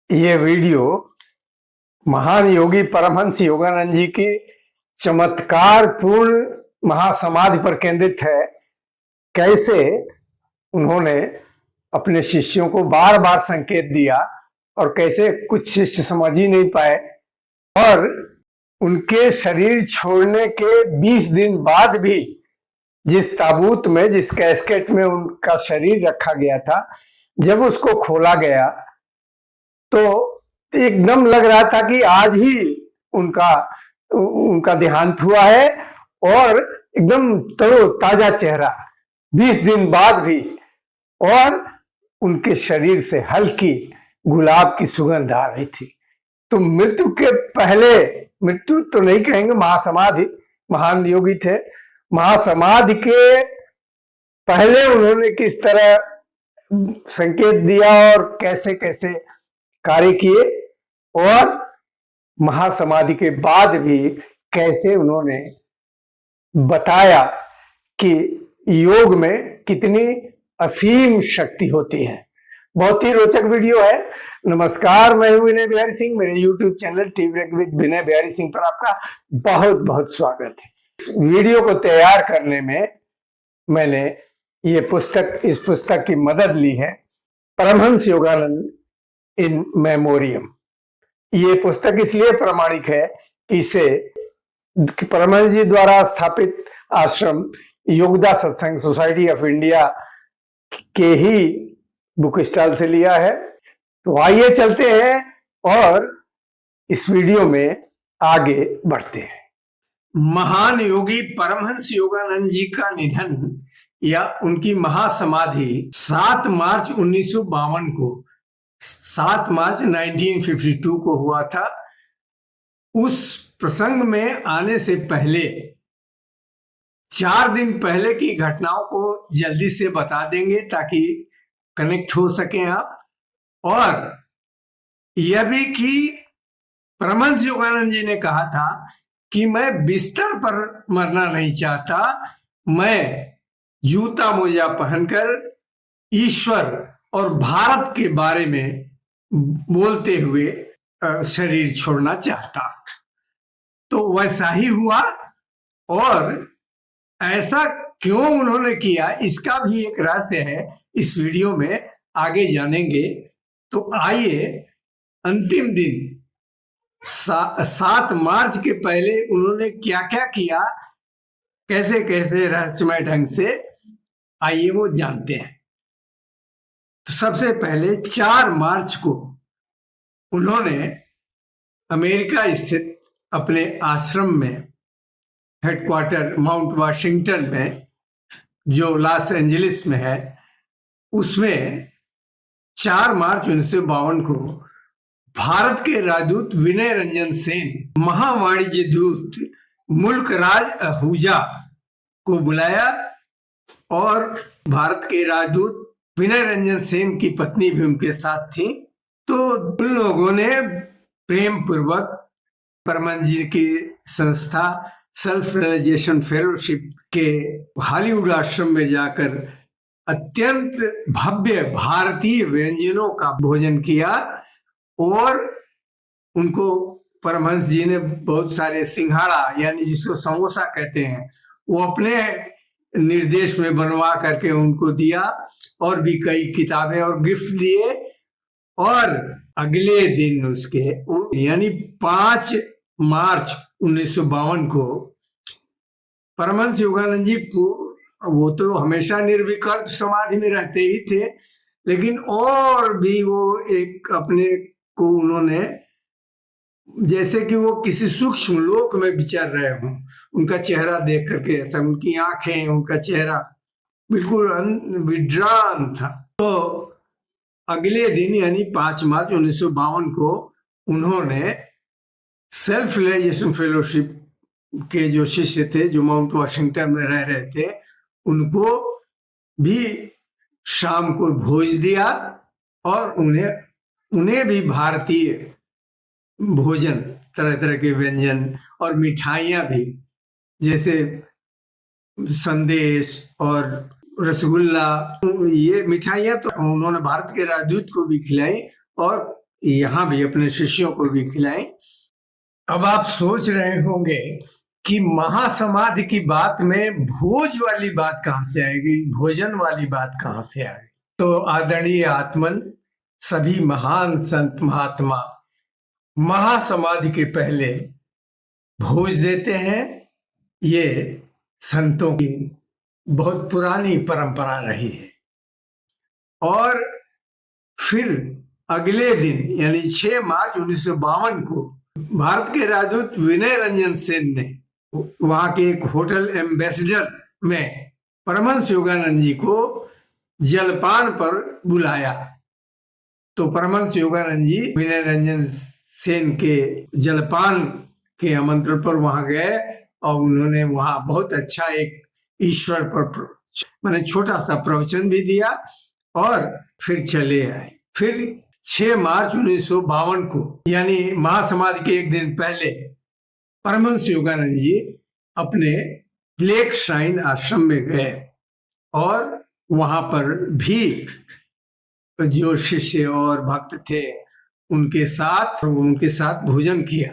ये वीडियो महान योगी परमहंस योगानंद जी की चमत्कार पूर्ण महासमाधि पर केंद्रित है। कैसे उन्होंने अपने शिष्यों को बार बार संकेत दिया और कैसे कुछ शिष्य समझ ही नहीं पाए, और उनके शरीर छोड़ने के 20 दिन बाद भी जिस ताबूत में, जिस कैस्केट में उनका शरीर रखा गया था, जब उसको खोला गया तो एकदम लग रहा था कि आज ही उनका उनका देहांत हुआ है, और एकदम तरोताजा चेहरा 20 दिन बाद भी, और उनके शरीर से हल्की गुलाब की सुगंध आ रही थी। तो मृत्यु के पहले, मृत्यु तो नहीं कहेंगे, महासमाधि, महान योगी थे, महासमाधि के पहले उन्होंने किस तरह संकेत दिया और कैसे कैसे कार्य किए, और महासमाधि के बाद भी कैसे उन्होंने बताया कि योग में कितनी असीम शक्ति होती है। बहुत ही रोचक वीडियो है। नमस्कार, मैं हूं विनय बिहारी सिंह। मेरे YouTube channel TV with Vinay Bihari Singh पर आपका बहुत बहुत स्वागत है। इस वीडियो को तैयार करने में मैंने इस पुस्तक की मदद ली है, परमहंस योगानंद इन मेमोरियम। ये पुस्तक इसलिए प्रामाणिक है कि इसे परमहंस जी द्वारा स्थापित आश्रम योगदा सत्संग सोसाइटी ऑफ इंडिया के ही बुक स्टॉल से लिया है। तो आइए चलते हैं और इस वीडियो में आगे बढ़ते हैं। महान योगी परमहंस योगानंद जी का निधन या उनकी महासमाधि 7 मार्च 1952 को, 7 मार्च 1952 को हुआ था। उस प्रसंग में आने से पहले 4 दिन पहले की घटनाओं को जल्दी से बता देंगे ताकि कनेक्ट हो सकें आप। और यह भी कि परमहंस योगानंद जी ने कहा था कि मैं बिस्तर पर मरना नहीं चाहता, मैं जूता मोजा पहनकर ईश्वर और भारत के बारे में बोलते हुए शरीर छोड़ना चाहता। तो वैसा ही हुआ, और ऐसा क्यों उन्होंने किया इसका भी एक रहस्य है, इस वीडियो में आगे जानेंगे। तो आइए, अंतिम दिन 7 मार्च के पहले उन्होंने क्या क्या किया, कैसे कैसे रहस्यमय ढंग से, आइए वो जानते हैं। तो सबसे पहले 4 मार्च को उन्होंने अमेरिका स्थित अपने आश्रम में, हेडक्वार्टर माउंट वाशिंगटन में जो लॉस एंजलिस में है, उसमें 4 मार्च 1952 को भारत के राजदूत विनय रंजन सेन, महावाणिज्य दूत मुल्कराज आहूजा को बुलाया, और भारत के राजदूत विनय रंजन सेन की पत्नी भी उनके साथ थी। तो उन लोगों ने प्रेम पूर्वक परमहंस जी की संस्था सेल्फ रियलाइजेशन फेलोशिप के हॉलीवुड आश्रम में जाकर अत्यंत भव्य भारतीय व्यंजनों का भोजन किया, और उनको परमहंस जी ने बहुत सारे सिंघाड़ा, यानी जिसको समोसा कहते हैं, वो अपने निर्देश में बनवा करके उनको दिया, और भी कई किताबें और गिफ्ट दिए। और अगले दिन उसके यानी 5 मार्च 1952 को परमहंस योगानंद जी, वो तो हमेशा निर्विकल्प समाधि में रहते ही थे, लेकिन और भी वो एक अपने को उन्होंने, जैसे कि वो किसी सूक्ष्म लोक में विचर रहे हों, उनका चेहरा देख करके ऐसा, उनकी आंखें, उनका चेहरा बिल्कुल विड्रान था। तो अगले दिन यानी 5 मार्च 1952 को उन्होंने सेल्फ रियलाइजेशन फेलोशिप के जो शिष्य थे, जो माउंट वाशिंगटन में रह रहे थे, उनको भी शाम को भोज दिया, और उन्हें भी भारतीय भोजन, तरह तरह के व्यंजन और मिठाइयाँ भी, जैसे संदेश और रसगुल्ला, ये मिठाइयाँ तो उन्होंने भारत के राजदूत को भी खिलाई, और यहाँ भी अपने शिष्यों को भी खिलाएं। अब आप सोच रहे होंगे कि महासमाधि की बात में भोज वाली बात कहाँ से आएगी, भोजन वाली बात कहाँ से आएगी। तो आदरणीय आत्मन, सभी महान संत महात्मा महासमाधि के पहले भोज देते हैं। ये संतों की बहुत पुरानी परंपरा रही है। और फिर अगले दिन यानी 6 मार्च 1952 को भारत के राजदूत विनय रंजन सेन ने वहां के एक होटल एम्बेसडर में परमहंस योगानंद जी को जलपान पर बुलाया। तो परमहंस योगानंद जी विनय रंजन सेन के जलपान के आमंत्रण पर वहां गए और उन्होंने वहां बहुत अच्छा एक ईश्वर पर मैंने छोटा सा प्रवचन भी दिया और फिर चले आए। फिर 6 मार्च 1952 को यानी महासमाधि के एक दिन पहले परमहंस योगानंद जी अपने लेक श्राइन आश्रम में गए और वहां पर भी जो शिष्य और भक्त थे उनके साथ भोजन किया।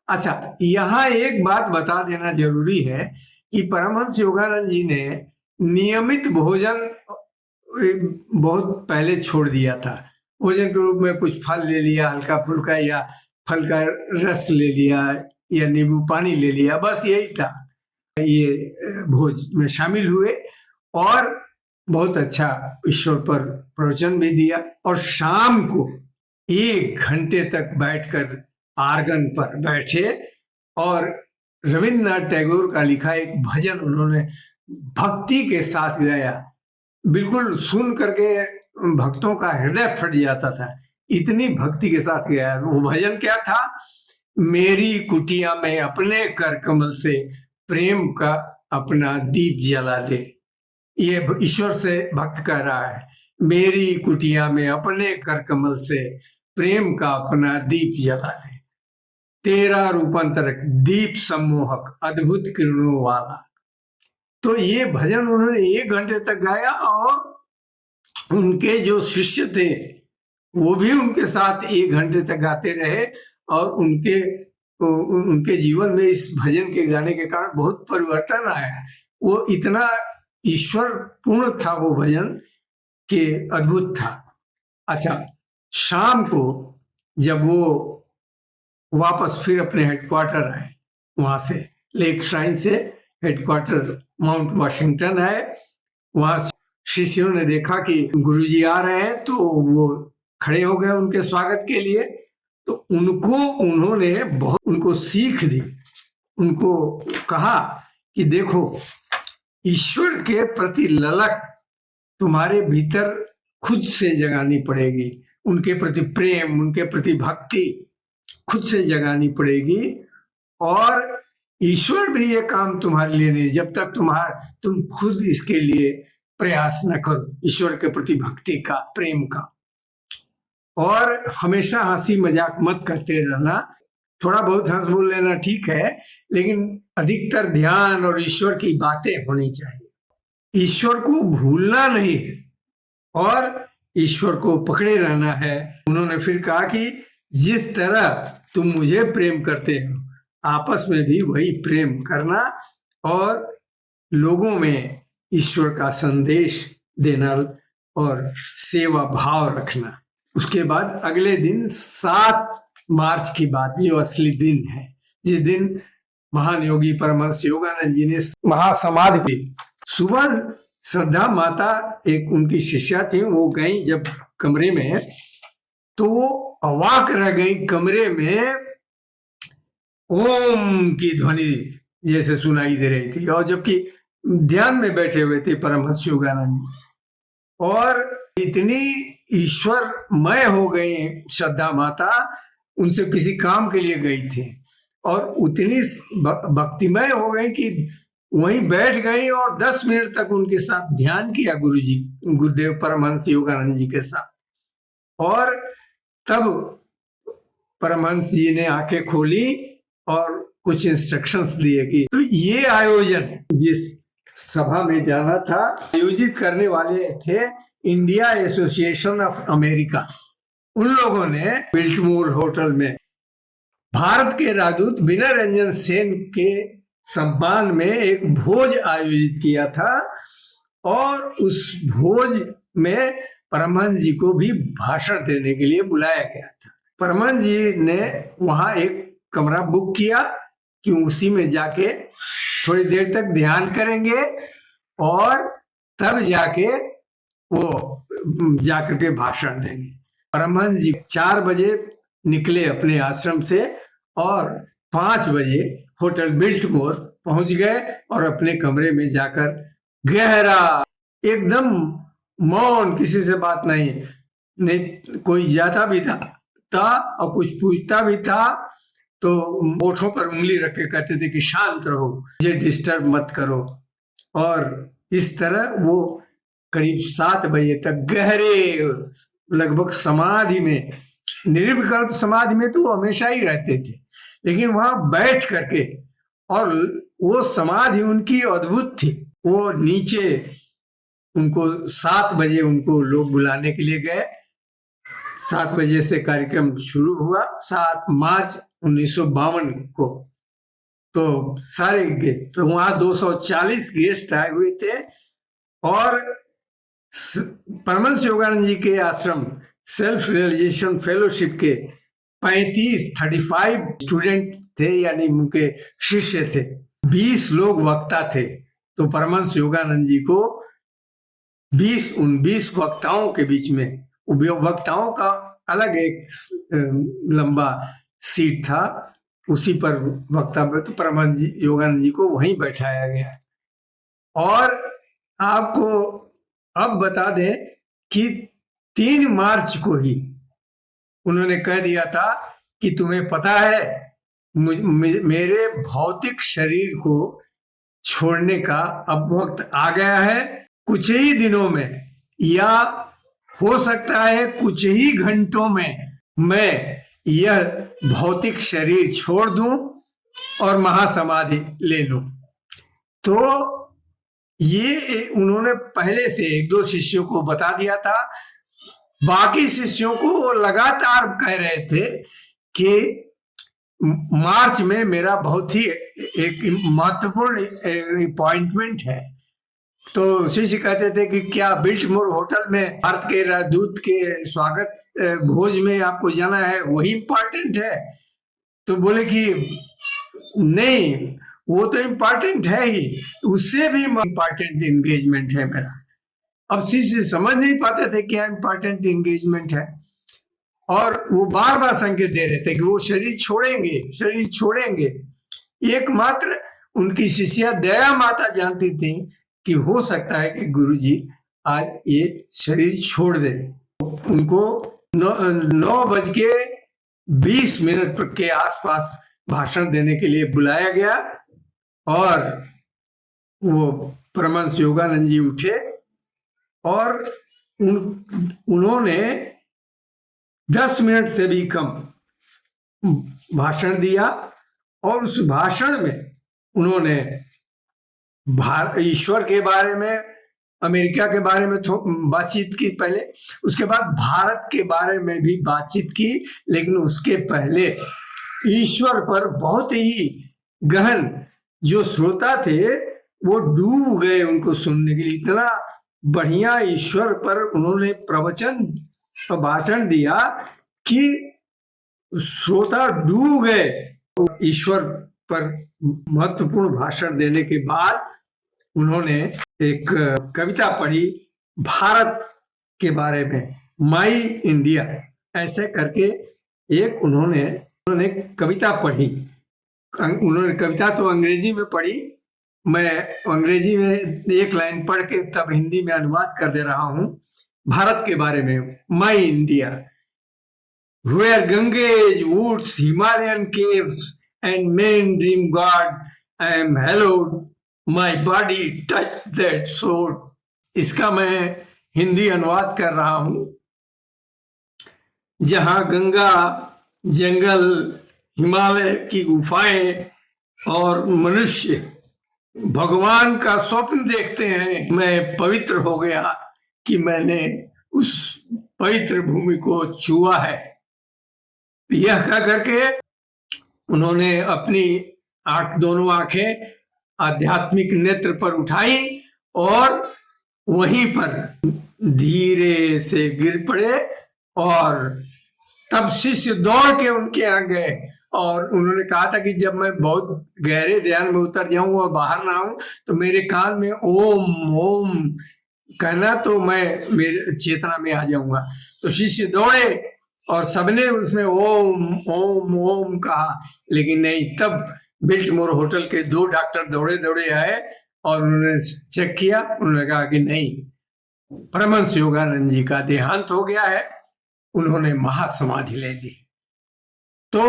अच्छा, यहाँ एक बात बता देना जरूरी है कि परमहंस योगानंद जी ने नियमित भोजन बहुत पहले छोड़ दिया था। भोजन के रूप में कुछ फल ले लिया हल्का फुल्का, या फल का रस ले लिया, या नींबू पानी ले लिया, बस यही था। ये भोज में शामिल हुए और बहुत अच्छा ईश्वर पर प्रवचन भी दिया। और शाम को 1 घंटे तक बैठकर आर्गन पर बैठे और रविन्द्रनाथ टैगोर का लिखा एक भजन उन्होंने भक्ति के साथ गाया। बिल्कुल सुन करके भक्तों का हृदय फट जाता था, इतनी भक्ति के साथ गाया। वो भजन क्या था? मेरी कुटिया में अपने कर कमल से प्रेम का अपना दीप जला दे। ये ईश्वर से भक्त कह रहा है, मेरी कुटिया में अपने कर कमल से प्रेम का अपना दीप जला दे, तेरा रूपांतर दीप सम्मोहक अद्भुत किरणों वाला। तो ये भजन उन्होंने 1 घंटे तक गाया और उनके जो शिष्य थे वो भी उनके साथ 1 घंटे तक गाते रहे और उनके जीवन में इस भजन के गाने के कारण बहुत परिवर्तन आया। वो इतना ईश्वर पूर्ण था वो भजन कि अद्भुत था। अच्छा, शाम को जब वो वापस फिर अपने हेडक्वार्टर आए, वहां से लेक श्राइन से हेडक्वार्टर माउंट वॉशिंगटन है, वहां शिष्यों ने देखा कि गुरुजी आ रहे हैं तो वो खड़े हो गए उनके स्वागत के लिए। तो उन्होंने बहुत उनको सीख दी, उनको कहा कि देखो, ईश्वर के प्रति ललक तुम्हारे भीतर खुद से जगानी पड़ेगी, उनके प्रति प्रेम, उनके प्रति भक्ति खुद से जगानी पड़ेगी। और ईश्वर भी ये काम तुम्हारे लिए नहीं जब तक तुम खुद इसके लिए प्रयास न करो, ईश्वर के प्रति भक्ति का, प्रेम का। और हमेशा हंसी मजाक मत करते रहना, थोड़ा बहुत हंस बोल लेना ठीक है, लेकिन अधिकतर ध्यान और ईश्वर की बातें होनी चाहिए। ईश्वर को भूलना नहीं है और ईश्वर को पकड़े रहना है। उन्होंने फिर कहा कि जिस तरह तुम मुझे प्रेम करते हो, आपस में भी वही प्रेम करना और लोगों में ईश्वर का संदेश देना और सेवा भाव रखना। उसके बाद अगले दिन 7 मार्च की बात, जो असली दिन है, जिस दिन महान योगी परमहंस योगानंद जी ने महासमाधि की। सुबह श्रद्धा माता एक उनकी शिष्या थी, वो गई जब कमरे में तो वो अवाक रह गई। कमरे में ओम की ध्वनि जैसे सुनाई दे रही थी और जबकि ध्यान में बैठे हुए थे परमहंस योगानंद जी, और इतनी ईश्वरमय हो गई श्रद्धा माता, उनसे किसी काम के लिए गई थी और उतनी भक्तिमय हो गई कि वहीं बैठ गई और 10 मिनट तक उनके साथ ध्यान किया गुरुदेव परमहंस योगानंद जी के साथ। और तब परमहंस जी ने आंखें खोली और कुछ इंस्ट्रक्शंस दिए कि तो ये आयोजन जिस सभा में जाना था, आयोजित करने वाले थे इंडिया एसोसिएशन ऑफ अमेरिका। उन लोगों ने बिल्टमोर होटल में भारत के राजदूत विनय रंजन सेन के सम्मान में एक भोज आयोजित किया था और उस भोज में परमहंस जी को भी भाषण देने के लिए बुलाया गया था। परमहंस जी ने वहां एक कमरा बुक किया कि उसी में जाके थोड़ी देर तक ध्यान करेंगे और तब जाके वो जाकर के भाषण देंगे। परमहंस जी 4 बजे निकले अपने आश्रम से और 5 बजे होटल बिल्टमोर पहुंच गए और अपने कमरे में जाकर गहरा एकदम मौन, किसी से बात नहीं कोई जाता भी था और कुछ पूछता भी था तो होठों पर उंगली रख के कहते थे कि शांत रहो, मुझे डिस्टर्ब मत करो। और इस तरह वो करीब 7 बजे तक गहरे लगभग समाधि में, निर्विकल्प समाधि में तो वो हमेशा ही रहते थे, लेकिन वहां बैठ करके, और वो समाधि उनकी अद्भुत थी। वो नीचे उनको 7 बजे उनको लोग बुलाने के लिए गए। 7 बजे से कार्यक्रम शुरू हुआ 7 मार्च 1952 को। तो सारे तो वहां 240 गेस्ट आए हुए थे और परमहंस योगानंद जी के आश्रम सेल्फ रियलाइजेशन फेलोशिप के 35 स्टूडेंट थे, यानी उनके शिष्य थे। 20 लोग वक्ता थे। तो परमहंस योगानंद जी को 20 वक्ताओं के बीच में, वक्ताओं का अलग एक लंबा सीट था, उसी पर वक्ता तो परमहंस योगानंद जी को वहीं बैठाया गया। और आपको अब बता दें कि 3 मार्च को ही उन्होंने कह दिया था कि तुम्हें पता है मेरे भौतिक शरीर को छोड़ने का अब वक्त आ गया है। कुछ ही दिनों में या हो सकता है कुछ ही घंटों में मैं यह भौतिक शरीर छोड़ दूं और महासमाधि ले लूं। तो ये उन्होंने पहले से 1-2 शिष्यों को बता दिया था। बाकी शिष्यों को वो लगातार कह रहे थे कि मार्च में मेरा बहुत ही एक महत्वपूर्ण अपॉइंटमेंट है। तो शिष्य कहते थे कि क्या बिल्टमोर होटल में भारत के राजदूत के स्वागत भोज में आपको जाना है, वही इम्पोर्टेंट है? तो बोले कि नहीं, वो तो इम्पोर्टेंट है ही, उससे भी इम्पोर्टेंट एंगेजमेंट है मेरा। अब शिष्य समझ नहीं पाते थे क्या इम्पोर्टेंट एंगेजमेंट है, और वो बार बार संकेत दे रहे थे कि वो शरीर छोड़ेंगे। एकमात्र उनकी शिष्या दया माता जानती थी कि हो सकता है कि गुरुजी आज ये शरीर छोड़ दे। उनको 9:20 के आसपास भाषण देने के लिए बुलाया गया और वो परमहंस योगानंद जी उठे और उन्होंने 10 मिनट से भी कम भाषण दिया। और उस भाषण में उन्होंने ईश्वर के बारे में, अमेरिका के बारे में बातचीत की पहले, उसके बाद भारत के बारे में भी बातचीत की, लेकिन उसके पहले ईश्वर पर बहुत ही गहन जो श्रोता थे वो डूब गए उनको सुनने के लिए। इतना बढ़िया ईश्वर पर उन्होंने प्रवचन भाषण दिया कि श्रोता डूब गए। ईश्वर पर महत्वपूर्ण भाषण देने के बाद उन्होंने एक कविता पढ़ी भारत के बारे में, माई इंडिया ऐसे करके एक उन्होंने कविता पढ़ी। उन्होंने कविता तो अंग्रेजी में पढ़ी, मैं अंग्रेजी में एक लाइन पढ़ के तब हिंदी में अनुवाद कर दे रहा हूं। भारत के बारे में, माई India, where Ganges, woods, Himalayan caves and men dream God, I am hallowed, my body touch that sword। इसका मैं हिंदी अनुवाद कर रहा हूं। जहां गंगा, जंगल, हिमालय की गुफाएं और मनुष्य भगवान का स्वप्न देखते हैं, मैं पवित्र हो गया कि मैंने उस पवित्र भूमि को छुआ है। यह कह करके उन्होंने अपनी दोनों आंखें आध्यात्मिक नेत्र पर उठाई और वहीं पर धीरे से गिर पड़े और तब शिष्य दौड़ के उनके यहाँ गए और उन्होंने कहा था कि जब मैं बहुत गहरे ध्यान में उतर जाऊं और बाहर ना आऊं तो मेरे कान में ओम ओम कहना तो मैं मेरे चेतना में आ जाऊंगा। तो शिष्य दौड़े और सबने उसमें ओम ओम ओम कहा, लेकिन नहीं। तब बिल्टमोर होटल के 2 डॉक्टर दौड़े दौड़े आए और उन्होंने चेक किया। उन्होंने कहा कि नहीं, परमहंस योगानंद जी का देहांत हो गया है, उन्होंने महासमाधि ले ली। तो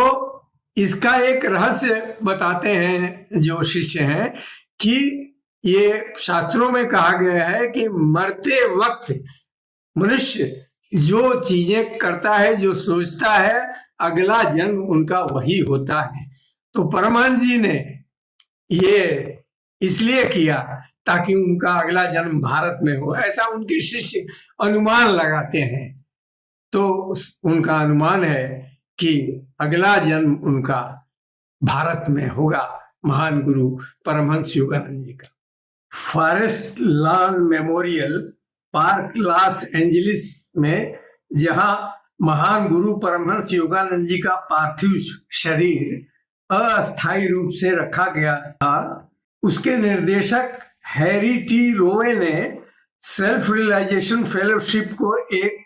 इसका एक रहस्य बताते हैं जो शिष्य हैं कि ये शास्त्रों में कहा गया है कि मरते वक्त मनुष्य जो चीजें करता है, जो सोचता है, अगला जन्म उनका वही होता है। तो परमहंस जी ने ये इसलिए किया ताकि उनका अगला जन्म भारत में हो, ऐसा उनके शिष्य अनुमान लगाते हैं। तो उनका अनुमान है कि अगला जन्म उनका भारत में होगा, महान गुरु परमहंस योगानंद जी का। Forest lawn memorial park Los Angeles में, जहां महान गुरु परमहंस योगानंद जी का पार्थिव शरीर अस्थायी रूप से रखा गया था, उसके निर्देशक हैरी टी रोवे ने सेल्फ रियलाइजेशन फेलोशिप को एक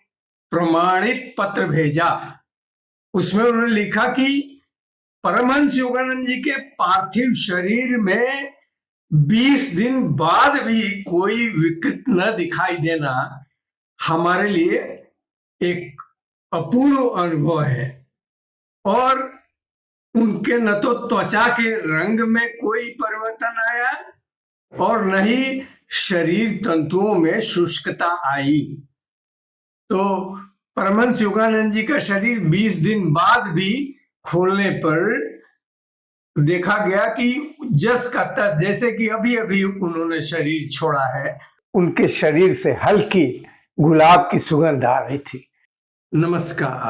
प्रमाणित पत्र भेजा। उसमें उन्होंने लिखा कि परमहंस योगानंद जी के पार्थिव शरीर में 20 दिन बाद भी कोई विकृत न दिखाई देना हमारे लिए एक अपूर्व अनुभव है। और उनके न तो त्वचा के रंग में कोई परिवर्तन आया और न ही शरीर तंतुओं में शुष्कता आई। तो परमहंस योगानंद जी का शरीर 20 दिन बाद भी खोलने पर देखा गया कि जस का तस, जैसे कि अभी अभी उन्होंने शरीर छोड़ा है। उनके शरीर से हल्की गुलाब की सुगंध आ रही थी। नमस्कार।